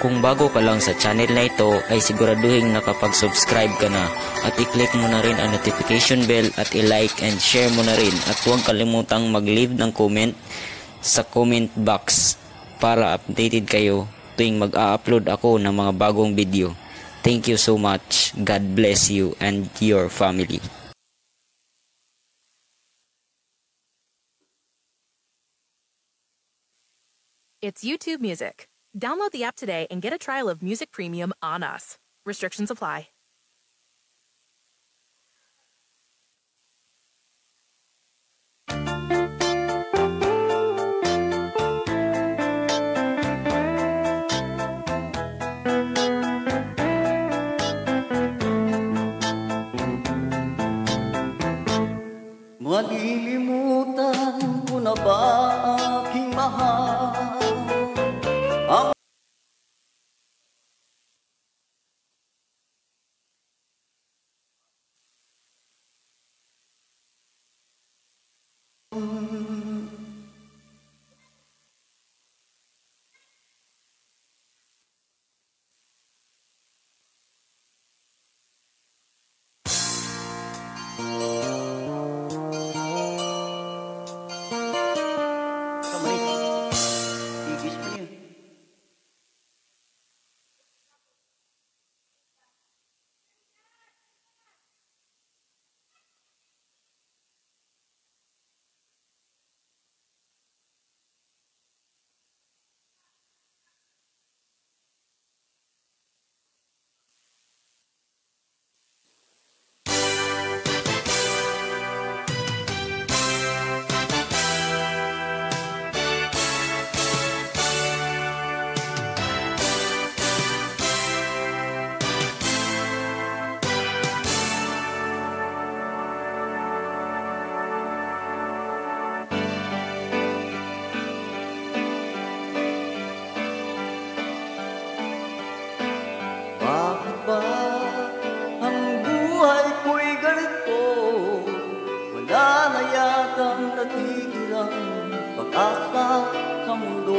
Kung bago ka lang sa channel na ito ay siguraduhin nakapag-subscribe ka na at i-click mo na rin ang notification bell at i-like and share mo na rin at huwag kalimutang mag-leave ng comment sa comment box para updated kayo tuwing mag-a-upload ako ng mga bagong video. Thank you so much. God bless you and your family. It's YouTube Music. Download the app today and get a trial of Music Premium on us. Restrictions apply. Malilimutan ko na ba aking mahal? Bakit ba ang buhay ko'y ganito? Wala na yatang natitirang pag-asa sa mundo.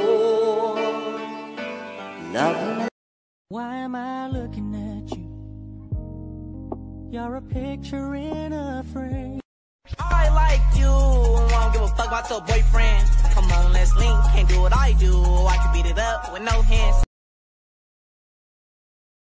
Lagi na. Why am I looking at you? You're a picture in a frame. I like you. I don't give a fuck about your boyfriend. Come on, let's link. Can't do what I do. I can beat it up with no hands.